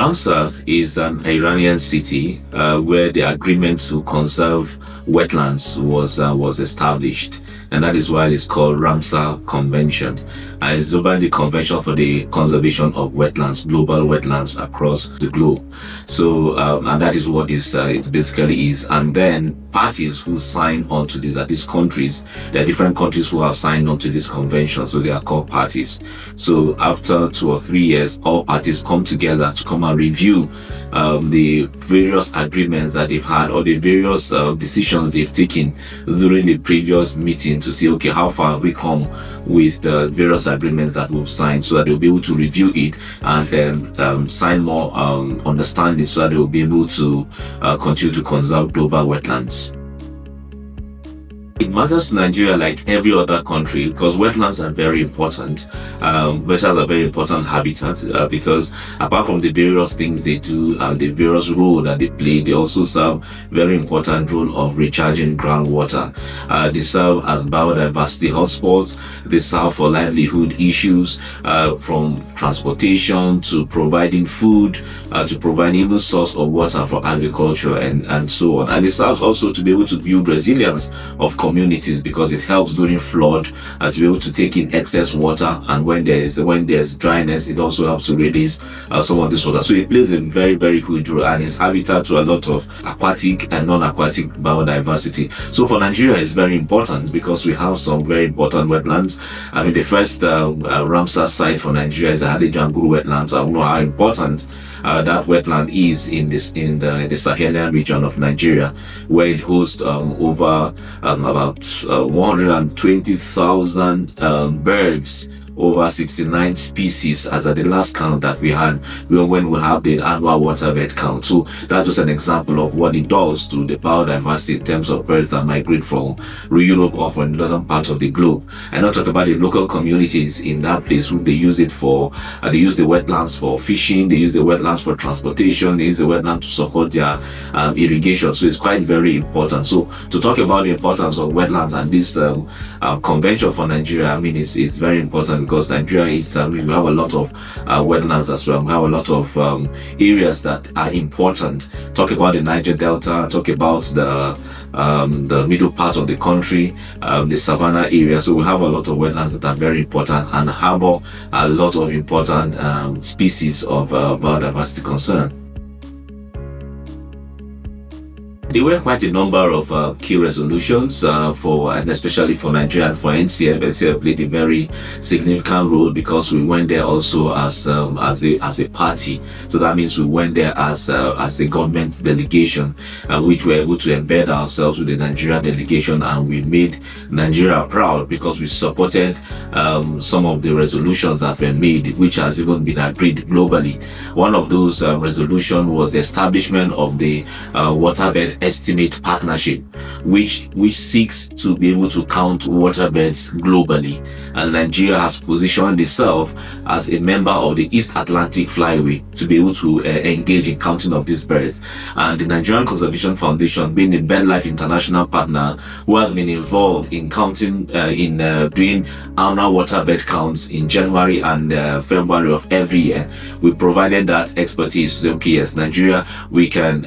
Ramsar is an Iranian city where the agreement to conserve wetlands was established, and that is why it's called Ramsar Convention. And it's about the Convention for the Conservation of Wetlands, global wetlands across the globe. So, and that is what it basically is. And then parties who sign on to this, these countries, there are different countries who have signed on to this convention, so they are called parties. So after 2 or 3 years, all parties come together to come and review the various agreements that they've had, or the various decisions they've taken during the previous meeting, to see, okay, how far have we come with the various agreements that we've signed, so that they'll be able to review it and then sign more understanding, so that they'll be able to continue to conserve global wetlands. It matters to Nigeria like every other country, because wetlands are very important. Wetlands are very important habitats because apart from the various things they do, the various role that they play, they also serve very important role of recharging groundwater. They serve as biodiversity hotspots. They serve for livelihood issues, from transportation to providing food, to providing even source of water for agriculture and so on. And it serves also to be able to build resilience of communities, because it helps during flood to be able to take in excess water, and when there's dryness, it also helps to release some of this water. So it plays a very, very huge role, and it's habitat to a lot of aquatic and non-aquatic biodiversity. So for Nigeria, it's very important because we have some very important wetlands. I mean, the first Ramsar site for Nigeria is the Hadejanguru wetlands. I know how important that wetland is in the Sahelian region of Nigeria, where it hosts over about 120,000 birds, over 69 species as at the last count that we had when we have the annual waterbed count. So that's just an example of what it does to the biodiversity in terms of birds that migrate from Europe or from another part of the globe. And not talk about the local communities in that place who they use it for. They use the wetlands for fishing, they use the wetlands for transportation, they use the wetland to support their irrigation. So it's quite very important. So to talk about the importance of wetlands and this convention for Nigeria, I mean, it's very important, because Nigeria is, we have a lot of wetlands as well. We have a lot of areas that are important. Talk about the Niger Delta, talk about the middle part of the country, the savannah area. So we have a lot of wetlands that are very important and harbor a lot of important species of biodiversity concern. There were quite a number of key resolutions and especially for Nigeria and for NCF. NCF played a very significant role because we went there also as a party. So that means we went there as a government delegation, which we were able to embed ourselves with the Nigeria delegation, and we made Nigeria proud because we supported some of the resolutions that were made, which has even been agreed globally. One of those resolutions was the establishment of the waterbed estimate partnership, which seeks to be able to count waterbeds globally, and Nigeria has positioned itself as a member of the East Atlantic Flyway to be able to engage in counting of these birds. And the Nigerian Conservation Foundation, being the BirdLife international partner who has been involved in counting doing annual waterbed counts in January and February of every year, we provided that expertise to say, okay, yes, Nigeria, we can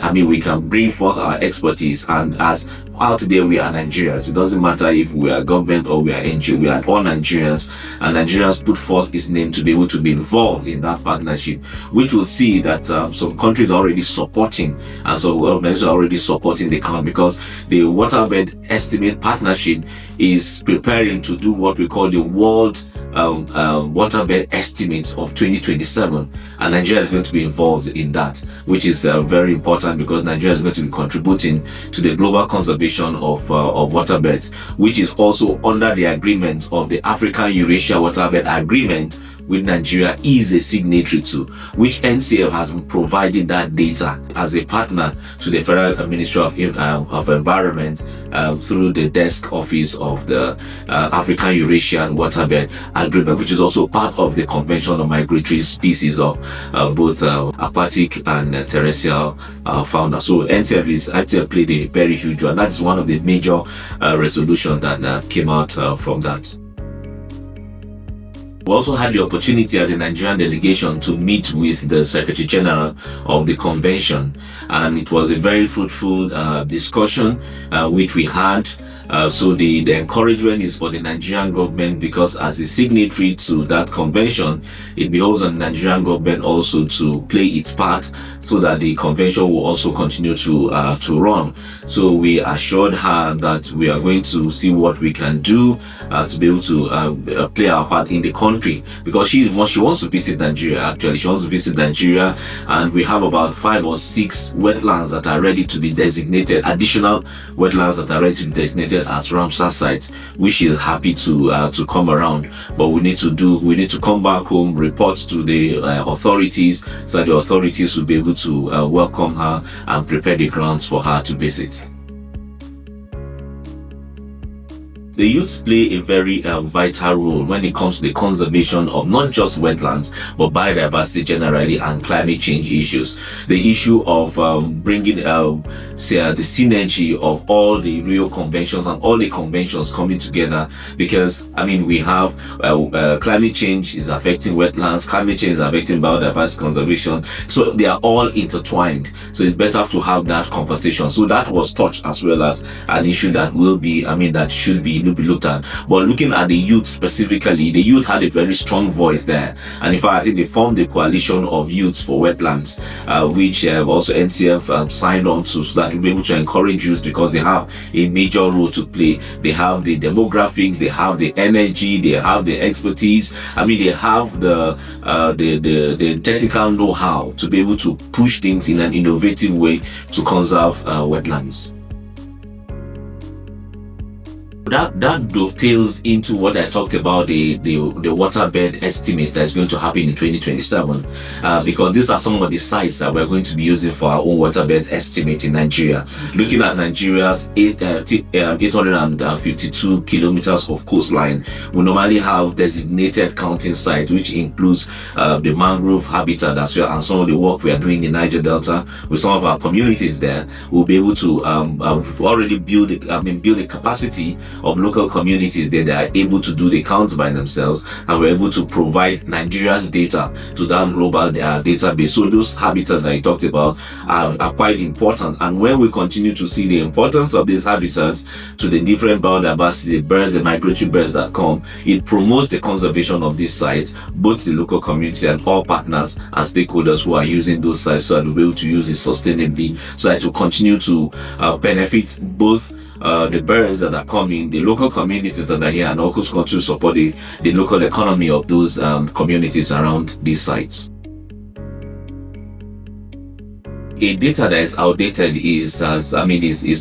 bring forth our expertise, and as out there we are Nigerians. It doesn't matter if we are government or we are NGO, we are all Nigerians, and Nigerians put forth its name to be able to be involved in that partnership, which will see that some countries are already supporting, and so organizations are already supporting the count, because the waterbed estimate partnership is preparing to do what we call the World waterbed estimates of 2027, and Nigeria is going to be involved in that, which is very important, because Nigeria is going to be contributing to the global conservation of waterbeds, which is also under the agreement of the African Eurasia Waterbed Agreement, which Nigeria is a signatory to, which NCF has been providing that data as a partner to the Federal Ministry of Environment through the desk office of the African Eurasian Waterbed Agreement, which is also part of the Convention on Migratory Species of both aquatic and terrestrial fauna. So NCF is actually played a very huge role, and that's one of the major resolutions that came out from that. We also had the opportunity as a Nigerian delegation to meet with the Secretary General of the convention, and it was a very fruitful discussion which we had. So the encouragement is for the Nigerian government, because as a signatory to that convention, it behoves on the Nigerian government also to play its part so that the convention will also continue to run. So we assured her that we are going to see what we can do to be able to play our part in the country, because she wants to visit Nigeria. Actually, she wants to visit Nigeria, and we have about 5 or 6 wetlands that are ready to be designated, additional wetlands that are ready to be designated as Ramsar sites, which she is happy to come around. But we need to come back home, report to the authorities, so that the authorities will be able to welcome her and prepare the grounds for her to visit. The youths play a very vital role when it comes to the conservation of not just wetlands, but biodiversity generally and climate change issues. The issue of bringing the synergy of all the Rio conventions and all the conventions coming together, because we have climate change is affecting wetlands, climate change is affecting biodiversity conservation, so they are all intertwined. So it's better to have that conversation. So that was touched, as well as an issue that will be, that should be looked at. But looking at the youth specifically, the youth had a very strong voice there, and in fact I think they formed the coalition of youths for wetlands, which also NCF signed on to, so that we'll be able to encourage youth, because they have a major role to play. They have the demographics, they have the energy, they have the expertise, they have the technical know-how to be able to push things in an innovative way to conserve wetlands. That dovetails into what I talked about, the waterbed estimates that is going to happen in 2027, because these are some of the sites that we're going to be using for our own waterbed estimate in Nigeria. Looking at Nigeria's 852 kilometers of coastline, we normally have designated counting sites, which includes the mangrove habitat as well, and some of the work we are doing in Niger Delta with some of our communities there. We'll be able to already build the capacity of local communities there that are able to do the counts by themselves, and we're able to provide Nigeria's data to that global database. So those habitats that I talked about are quite important, and when we continue to see the importance of these habitats to the different biodiversity, the birds, the migratory birds that come, it promotes the conservation of these sites, both the local community and all partners and stakeholders who are using those sites, so that we'll be able to use it sustainably, so that to continue to benefit both the birds that are coming, the local communities that are here, and also continue to support the local economy of those communities around these sites. A data that is outdated is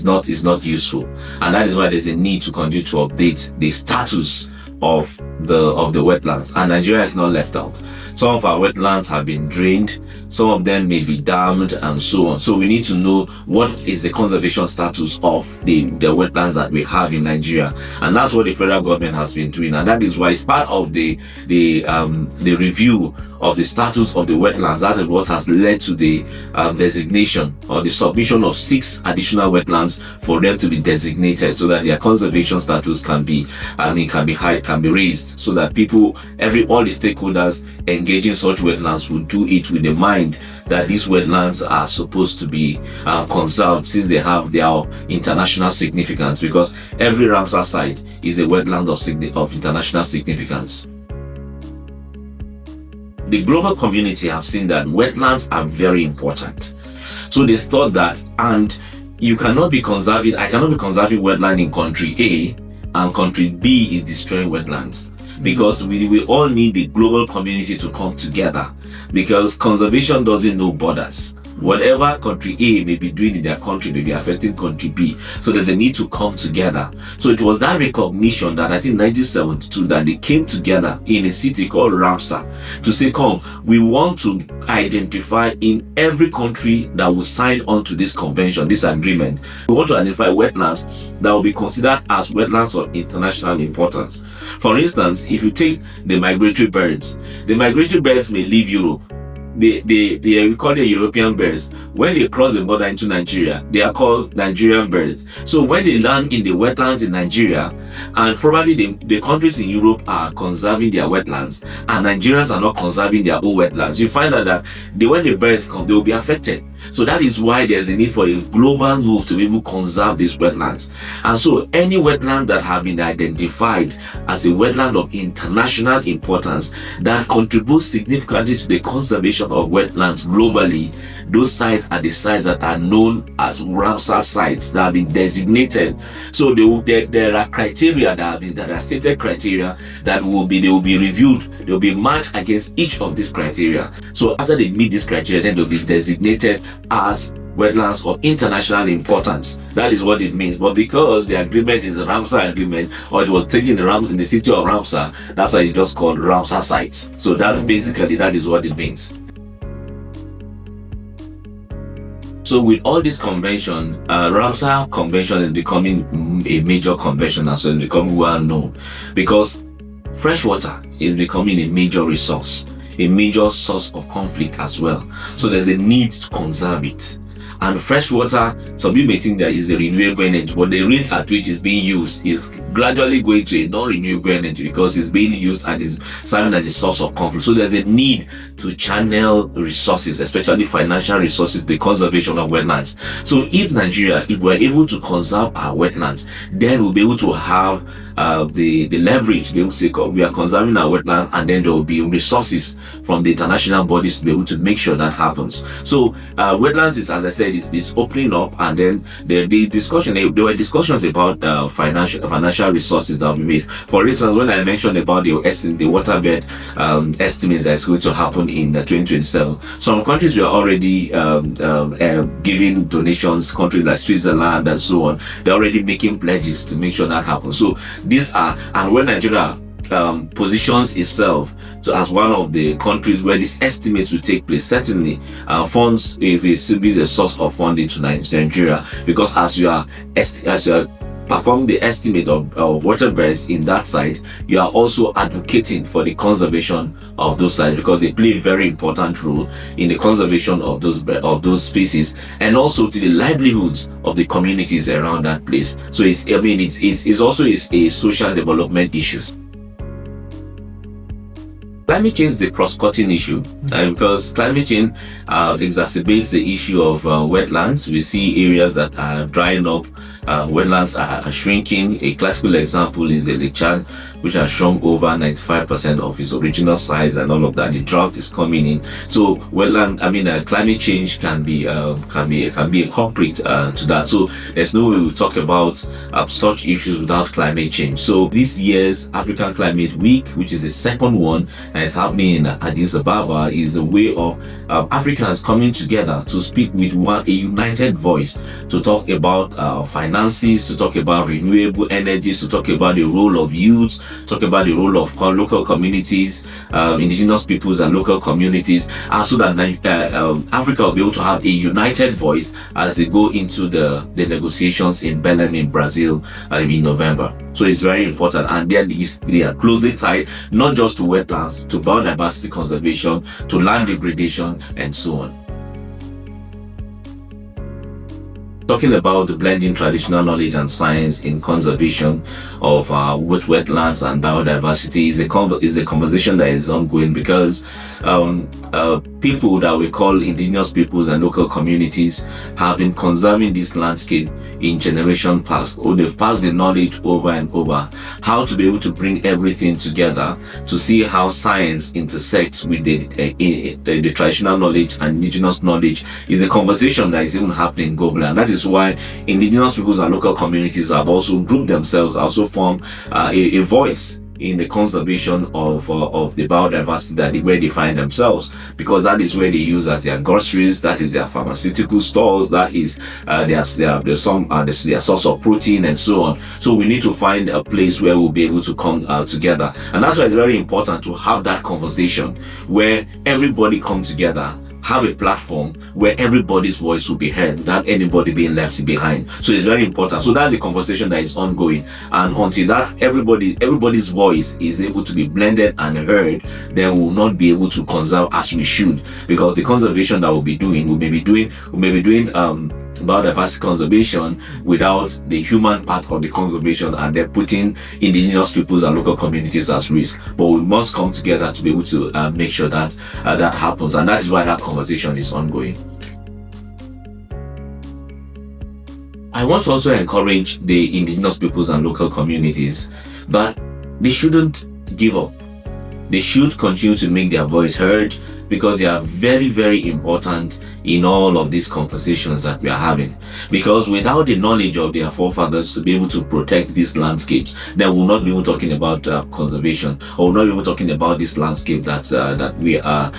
not useful, and that is why there's a need to continue to update the status of the wetlands, and Nigeria is not left out. Some of our wetlands have been drained, some of them may be dammed, and so on. So we need to know what is the conservation status of the wetlands that we have in Nigeria, and that's what the federal government has been doing, and that is why it's part of the review of the status of the wetlands. That is what has led to the designation or the submission of 6 additional wetlands for them to be designated, so that their conservation status can be high, can be raised, so that all the stakeholders engaging such wetlands will do it with the mind that these wetlands are supposed to be conserved, since they have their international significance, because every Ramsar site is a wetland of international significance. The global community have seen that wetlands are very important, so they thought that, and I cannot be conserving wetland in country A and country B is destroying wetlands, because we all need the global community to come together, because conservation doesn't know borders. Whatever country A may be doing in their country may be affecting country B. So there's a need to come together. So it was that recognition that I think 1972 that they came together in a city called Ramsar to say, come, we want to identify in every country that will sign on to this convention, this agreement. We want to identify wetlands that will be considered as wetlands of international importance. For instance, if you take the migratory birds may leave Europe we call it European birds. When they cross the border into Nigeria, they are called Nigerian birds. So when they land in the wetlands in Nigeria, and probably the countries in Europe are conserving their wetlands, and Nigerians are not conserving their own wetlands, you find out that when the birds come, they will be affected. So that is why there's a need for a global move to be able to conserve these wetlands. And so any wetland that have been identified as a wetland of international importance that contributes significantly to the conservation of wetlands globally, those sites are the sites that are known as Ramsar sites that have been designated. So there are criteria that are stated criteria that they will be reviewed. They will be matched against each of these criteria. So after they meet this criteria, then they'll be designated as wetlands of international importance. That is what it means. But because the agreement is a Ramsar agreement, or it was taken in the city of Ramsar, that's why it's just called Ramsar sites. So that is what it means. So with all this convention, Ramsar Convention is becoming a major convention, and so it's becoming well known because freshwater is becoming a major resource, a major source of conflict as well. So there's a need to conserve it. And fresh water, some people may think that is a renewable energy, but the rate at which it's being used is gradually going to a non-renewable energy because it's being used and is serving as a source of conflict. So there's a need to channel resources, especially financial resources, the conservation of wetlands. So if we're able to conserve our wetlands, then we'll be able to have the leverage. They will say we are conserving our wetlands, and then there will be resources from the international bodies to be able to make sure that happens. So wetlands is, as I said, is opening up, and then there were discussions about financial resources that will be made. For instance, when I mentioned about the waterbed estimates that is going to happen in 2027, some countries were already giving donations. Countries like Switzerland and so on, they're already making pledges to make sure that happens. So these are, and when Nigeria positions itself as one of the countries where these estimates will take place, certainly funds will be a source of funding to Nigeria, because as you are performing the estimate of waterbeds in that site, you are also advocating for the conservation of those sites, because they play a very important role in the conservation of those species, and also to the livelihoods of the communities around that place. So it's also a social development issue. Climate change is a cross-cutting issue, because climate change exacerbates the issue of wetlands. We see areas that are drying up, wetlands are shrinking. A classical example is the Lake Chad, which has shrunk over 95% of its original size, and all of that. The drought is coming in. So climate change can be a culprit to that. So there's no way we talk about such issues without climate change. So this year's African Climate Week, which is the second one, and it's happening in Addis Ababa, is a way of Africans coming together to speak with a united voice, to talk about finances, to talk about renewable energies, to talk about the role of youth, talk about the role of local communities, indigenous peoples and local communities, and so that Africa will be able to have a united voice as they go into the negotiations in Belém in Brazil in November. So it's very important, and they are closely tied not just to wetlands, to biodiversity conservation, to land degradation, and so on. Talking about the blending traditional knowledge and science in conservation of wetlands and biodiversity is a conversation that is ongoing, because people that we call indigenous peoples and local communities have been conserving this landscape in generation past, or they've passed the knowledge over and over, how to be able to bring everything together to see how science intersects with the traditional knowledge and indigenous knowledge is a conversation that is even happening globally. And that is why indigenous peoples and local communities have also grouped themselves, also formed a voice in the conservation of the biodiversity where they find themselves, because that is where they use as their groceries, that is their pharmaceutical stores, that is their source of protein, and so on. So we need to find a place where we'll be able to come together, and that's why it's very important to have that conversation where everybody comes together have a platform where everybody's voice will be heard without anybody being left behind. So it's very important. So that's a conversation that is ongoing, and until that everybody's voice is able to be blended and heard, then we'll not be able to conserve as we should, because the conservation that we may be doing biodiversity conservation without the human part of the conservation, and they're putting indigenous peoples and local communities at risk. But we must come together to be able to make sure that that happens, and that is why that conversation is ongoing. I want to also encourage the indigenous peoples and local communities that they shouldn't give up. They should continue to make their voice heard, because they are very, very important in all of these conversations that we are having. Because without the knowledge of their forefathers to be able to protect these landscapes, then we'll not be even talking about conservation, or we'll not be even talking about this landscape that we are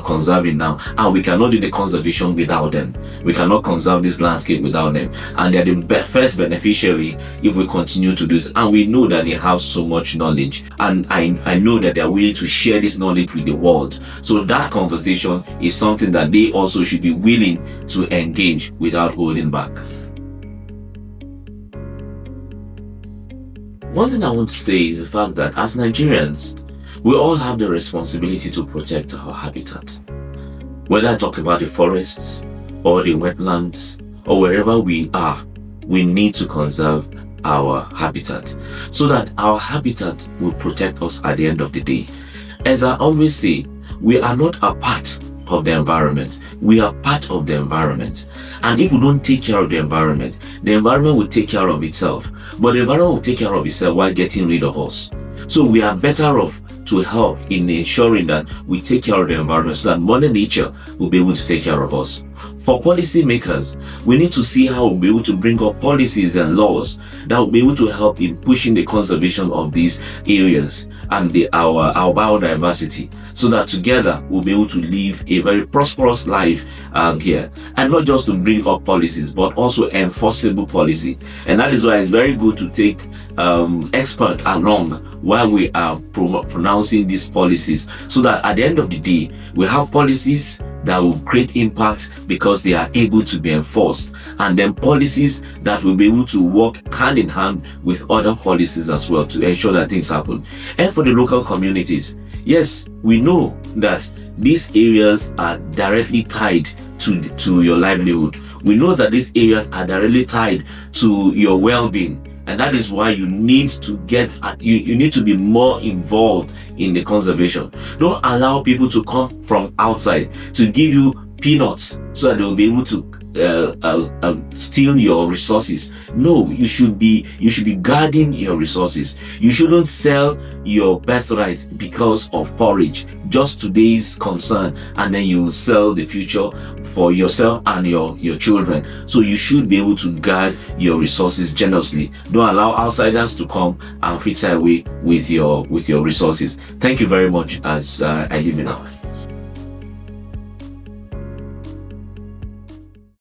conserving now. And we cannot do the conservation without them. We cannot conserve this landscape without them. And they're the first beneficiary if we continue to do this. And we know that they have so much knowledge. And I know that they are willing to share this knowledge with the world. So that conversation is something that they also should be willing to engage without holding back. One thing I want to say is the fact that as Nigerians, we all have the responsibility to protect our habitat. Whether I talk about the forests or the wetlands or wherever we are, we need to conserve our habitat so that our habitat will protect us at the end of the day. As I always say, we are not a part of the environment. We are part of the environment. And if we don't take care of the environment will take care of itself. But the environment will take care of itself while getting rid of us. So we are better off to help in ensuring that we take care of the environment so that Mother Nature will be able to take care of us. For policy makers, we need to see how we'll be able to bring up policies and laws that will be able to help in pushing the conservation of these areas and our biodiversity, so that together we'll be able to live a very prosperous life here. And not just to bring up policies, but also enforceable policy. And that is why it's very good to take experts along while we are pronouncing these policies, so that at the end of the day, we have policies that will create impact because they are able to be enforced, and then policies that will be able to work hand in hand with other policies as well to ensure that things happen. And for the local communities, yes, we know that these areas are directly tied to your livelihood. We know that these areas are directly tied to your well-being. And that is why you need to you need to be more involved in the conservation. Don't allow people to come from outside to give you peanuts so that they'll be able to steal your resources. No, you should be guarding your resources. You shouldn't sell your birthright because of porridge, just today's concern, and then you sell the future for yourself and your children. So you should be able to guard your resources generously. Don't allow outsiders to come and fritter away with your resources. Thank you very much as I leave it now.